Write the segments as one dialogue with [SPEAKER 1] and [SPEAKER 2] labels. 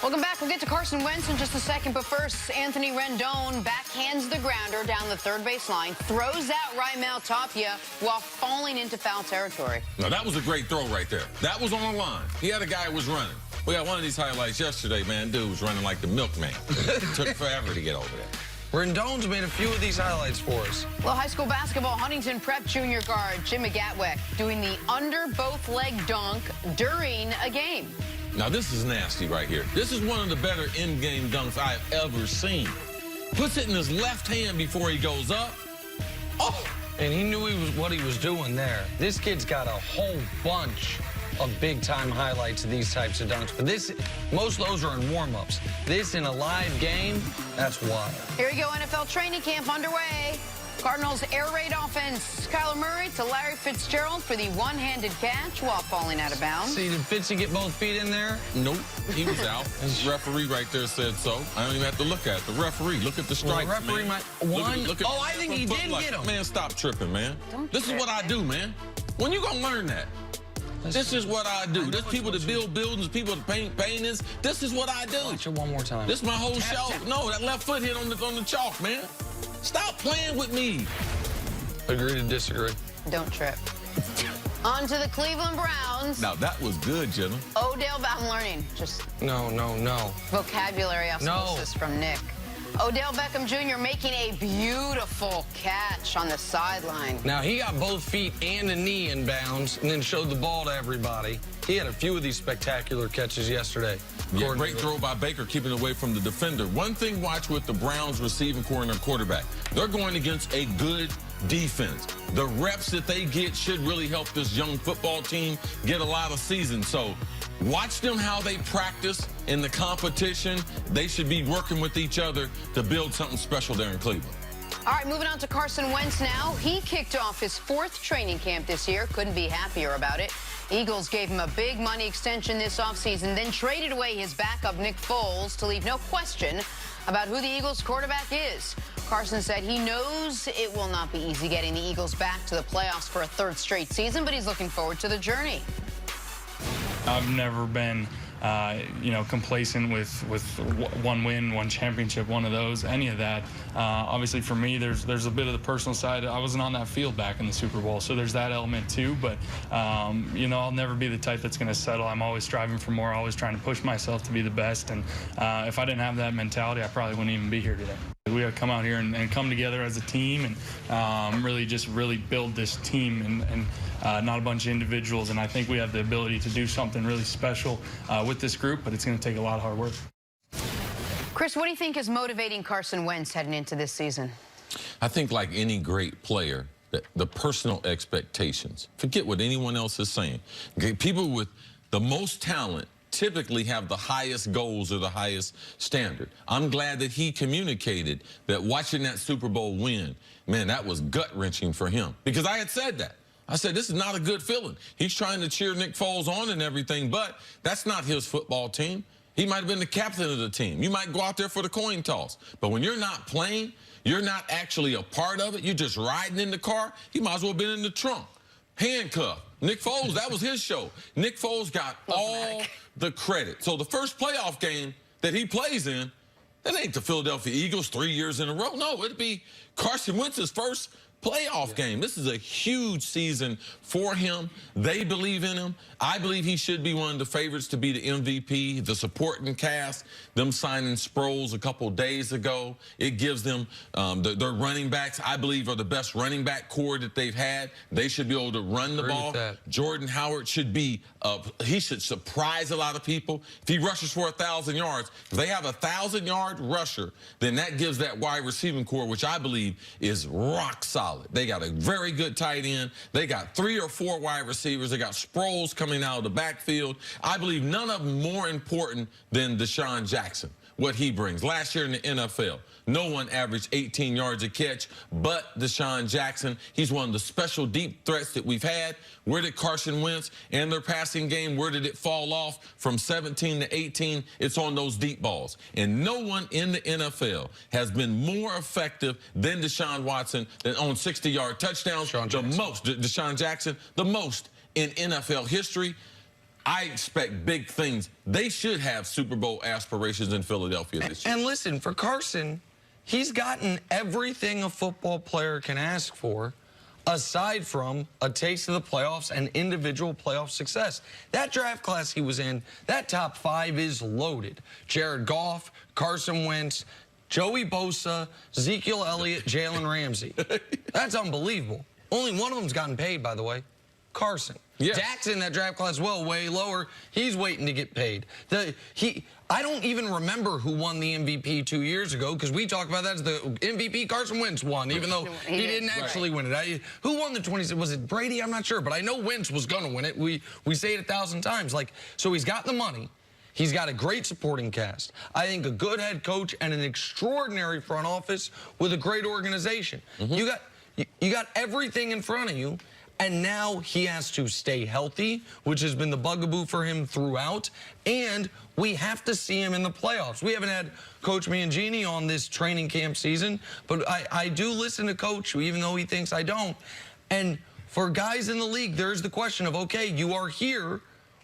[SPEAKER 1] Welcome back. We'll get to Carson Wentz in just a second, but first, Anthony Rendon backhands the grounder down the third base line, throws out Raimel Tapia while falling into foul territory.
[SPEAKER 2] Now, that was a great throw right there. That was on the line. He had a guy who was running. We got one of these highlights yesterday, man. Dude was running like the milkman. It took forever to get over there.
[SPEAKER 3] Rendon's made a few of these highlights for us.
[SPEAKER 1] Well, high school basketball, Huntington Prep junior guard Jim McGatwick doing the under both leg dunk during a game.
[SPEAKER 2] Now, this is nasty right here. This is one of the better in-game dunks I've ever seen. Puts it in his left hand before he goes up. Oh!
[SPEAKER 3] And he knew what he was doing there. This kid's got a whole bunch of big-time highlights of these types of dunks. But most of those are in warm-ups. This in a live game, that's wild.
[SPEAKER 1] Here we go, NFL training camp underway. Cardinals air raid offense. Kyler Murray to Larry Fitzgerald for the one-handed catch while falling out of bounds.
[SPEAKER 3] See, did Fitzy get both feet in there?
[SPEAKER 2] Nope, he was out. The referee right there said so. I don't even have to look at it. The referee, look at the stripes,
[SPEAKER 3] well, the referee
[SPEAKER 2] man.
[SPEAKER 3] Look at, I think he did get him.
[SPEAKER 2] Man, stop tripping, man. This is what I do, man. When you gonna learn that? This is what I do. There's people that build buildings, people that paint paintings. This is what I do.
[SPEAKER 3] Watch it one more time.
[SPEAKER 2] This is my whole show. No, that left foot hit on the chalk, man. Stop playing with me.
[SPEAKER 3] Agree to disagree.
[SPEAKER 1] Don't trip. On to the Cleveland Browns.
[SPEAKER 2] Now, that was good, Jenna.
[SPEAKER 1] Odell, I'm learning. Just
[SPEAKER 3] no.
[SPEAKER 1] vocabulary osmosis from Nick. Odell Beckham Jr. making a beautiful catch on the sideline.
[SPEAKER 3] Now, he got both feet and a knee in bounds and then showed the ball to everybody. He had a few of these spectacular catches yesterday.
[SPEAKER 2] Yeah, great throw by Baker, keeping away from the defender. One thing watch with the Browns receiving core and their quarterback. They're going against a good defense. The reps that they get should really help this young football team get a lot of seasons. So watch them how they practice in the competition. They should be working with each other to build something special there in Cleveland.
[SPEAKER 1] All right, moving on to Carson Wentz now. He kicked off his 4th training camp this year. Couldn't be happier about it. Eagles gave him a big money extension this offseason, then traded away his backup, Nick Foles, to leave no question about who the Eagles quarterback is. Carson said he knows it will not be easy getting the Eagles back to the playoffs for a 3rd straight season, but he's looking forward to the journey.
[SPEAKER 4] I've never been complacent with one win, one championship, one of those, any of that. Obviously, for me, there's a bit of the personal side. I wasn't on that field back in the Super Bowl, so there's that element too. But I'll never be the type that's going to settle. I'm always striving for more, always trying to push myself to be the best. And if I didn't have that mentality, I probably wouldn't even be here today. We got to come out here and come together as a team and really build this team and not a bunch of individuals. And I think we have the ability to do something really special with this group, but it's going to take a lot of hard work.
[SPEAKER 1] Chris, what do you think is motivating Carson Wentz heading into this season?
[SPEAKER 2] I think like any great player, the personal expectations. Forget what anyone else is saying. People with the most talent typically have the highest goals or the highest standard. I'm glad that he communicated that watching that Super Bowl win, man, that was gut-wrenching for him. Because I had said that. I said, this is not a good feeling. He's trying to cheer Nick Foles on and everything, but that's not his football team. He might have been the captain of the team. You might go out there for the coin toss. But when you're not playing, you're not actually a part of it. You're just riding in the car. He might as well have been in the trunk. Handcuffed. Nick Foles, that was his show. Nick Foles got all the credit. So the first playoff game that he plays in, that ain't the Philadelphia Eagles 3 years in a row. No, it'd be Carson Wentz's first playoff game. This is a huge season for him. They believe in him. I believe he should be one of the favorites to be the MVP. The supporting cast, them signing Sproles a couple days ago, it gives them their running backs, I believe, are the best running back core that they've had. They should be able to run the ball. Jordan Howard should be, he should surprise a lot of people. If he rushes for 1,000 yards, if they have a 1,000-yard rusher, then that gives that wide receiving core, which I believe is rock solid. They got a very good tight end. They got 3 or 4 wide receivers. They got Sproles coming out of the backfield. I believe none of them more important than Deshaun Jackson, what he brings. Last year in the NFL, no one averaged 18 yards a catch but Deshaun Jackson. He's one of the special deep threats that we've had. Where did Carson Wentz and their passing game, where did it fall off? From 17 to 18, it's on those deep balls. And no one in the NFL has been more effective than Deshaun Watson than on 60-yard touchdowns. The most, Deshaun Jackson, the most in NFL history. I expect big things. They should have Super Bowl aspirations in Philadelphia this year.
[SPEAKER 3] And listen, for Carson, he's gotten everything a football player can ask for, aside from a taste of the playoffs and individual playoff success. That draft class he was in, that top 5 is loaded. Jared Goff, Carson Wentz, Joey Bosa, Ezekiel Elliott, Jalen Ramsey. That's unbelievable. Only one of them's gotten paid, by the way. Carson.
[SPEAKER 2] Yes.
[SPEAKER 3] Dak's in that draft class, well, way lower. He's waiting to get paid. I don't even remember who won the MVP 2 years ago, because we talk about that as the MVP Carson Wentz won, even though he didn't actually win it. Who won the 20? Was it Brady? I'm not sure, but I know Wentz was going to win it. We say it 1,000 times. So he's got the money. He's got a great supporting cast. I think a good head coach and an extraordinary front office with a great organization. You got everything in front of you. And now he has to stay healthy, which has been the bugaboo for him throughout. And we have to see him in the playoffs. We haven't had Coach Mangini on this training camp season, but I do listen to Coach, even though he thinks I don't. And for guys in the league, there's the question of, okay, you are here.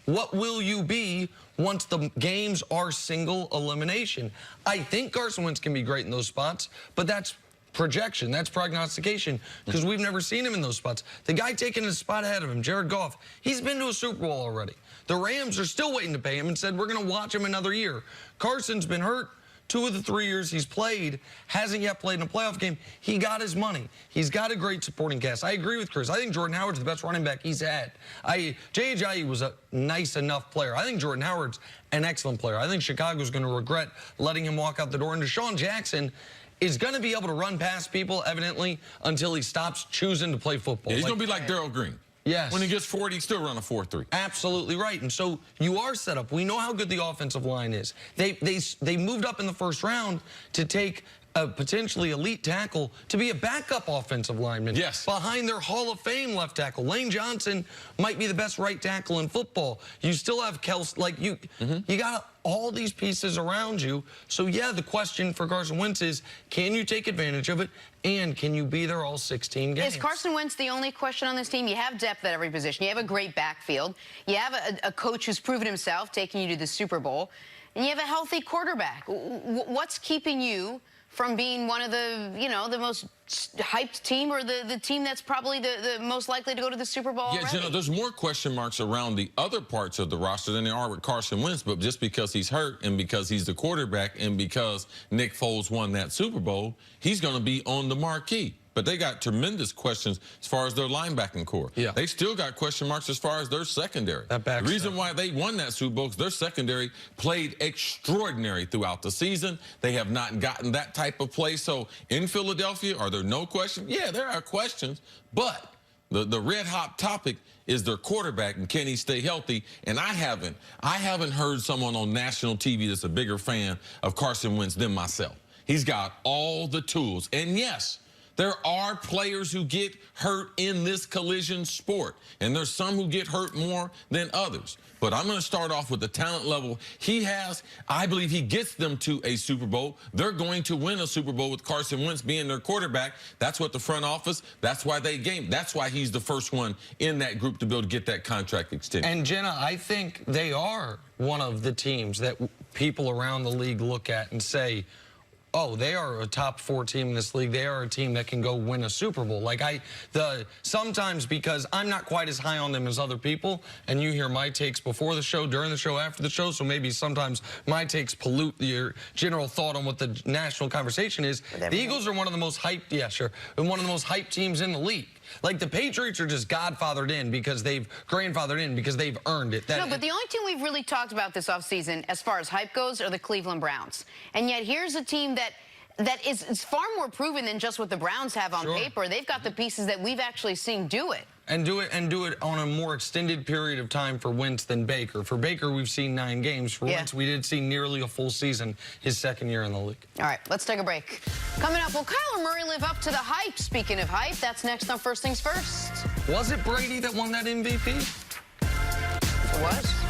[SPEAKER 3] What will you be once the games are single elimination? I think Carson Wentz can be great in those spots, but that's projection, that's prognostication, because we've never seen him in those spots. The guy taking a spot ahead of him, Jared Goff, he's been to a Super Bowl already. The Rams are still waiting to pay him and said, we're going to watch him another year. Carson's been hurt 2 of the 3 years he's played, hasn't yet played in a playoff game. He got his money. He's got a great supporting cast. I agree with Chris. I think Jordan Howard's the best running back he's had. Jay Ajayi was a nice enough player. I think Jordan Howard's an excellent player. I think Chicago's going to regret letting him walk out the door. And Deshaun Jackson is going to be able to run past people, evidently, until he stops choosing to play football.
[SPEAKER 2] Yeah, he's going to be like Darrell Green.
[SPEAKER 3] Yes.
[SPEAKER 2] When he gets 40, he's still run a 4.3.
[SPEAKER 3] Absolutely right. And so you are set up. We know how good the offensive line is. They moved up in the first round to take a potentially elite tackle to be a backup offensive lineman.
[SPEAKER 2] Yes.
[SPEAKER 3] Behind their Hall of Fame left tackle. Lane Johnson might be the best right tackle in football. You still have Kelsey. You got all these pieces around you. So, yeah, the question for Carson Wentz is, can you take advantage of it, and can you be there all 16 games?
[SPEAKER 1] Is Carson Wentz the only question on this team? You have depth at every position. You have a great backfield. You have a coach who's proven himself, taking you to the Super Bowl. And you have a healthy quarterback. What's keeping you from being one of the, the most hyped team, or the team that's probably the most likely to go to the Super Bowl already?
[SPEAKER 2] Jenna, there's more question marks around the other parts of the roster than there are with Carson Wentz, but just because he's hurt and because he's the quarterback and because Nick Foles won that Super Bowl, he's going to be on the marquee. But they got tremendous questions as far as their linebacking core.
[SPEAKER 3] Yeah.
[SPEAKER 2] They still got question marks as far as their secondary. The reason why they won that Super Bowl is their secondary played extraordinary throughout the season. They have not gotten that type of play. So in Philadelphia, are there no questions? Yeah, there are questions. But the red hot topic is their quarterback, and can he stay healthy? And I haven't heard someone on national TV that's a bigger fan of Carson Wentz than myself. He's got all the tools. And yes, there are players who get hurt in this collision sport, and there's some who get hurt more than others. But I'm going to start off with the talent level he has. I believe he gets them to a Super Bowl. They're going to win a Super Bowl with Carson Wentz being their quarterback. That's what the front office, that's why they game. That's why he's the first one in that group to be able to get that contract extension.
[SPEAKER 3] And, Jenna, I think they are one of the teams that people around the league look at and say, oh, they are a top 4 team in this league. They are a team that can go win a Super Bowl. Sometimes, because I'm not quite as high on them as other people, and you hear my takes before the show, during the show, after the show, so maybe sometimes my takes pollute your general thought on what the national conversation is. The Eagles are one of the most hyped, and one of the most hyped teams in the league. Like, the Patriots are just grandfathered in because they've earned it.
[SPEAKER 1] No, but the only team we've really talked about this offseason as far as hype goes are the Cleveland Browns. And yet here's a team that is far more proven than just what the Browns have on paper. They've got the pieces that we've actually seen do it.
[SPEAKER 3] And do it on a more extended period of time for Wentz than Baker. For Baker, we've seen 9 games. For Wentz, we did see nearly a full season his second year in the league.
[SPEAKER 1] All right, let's take a break. Coming up, will Kyler Murray live up to the hype? Speaking of hype, that's next on First Things First.
[SPEAKER 3] Was it Brady that won that MVP?
[SPEAKER 1] It was.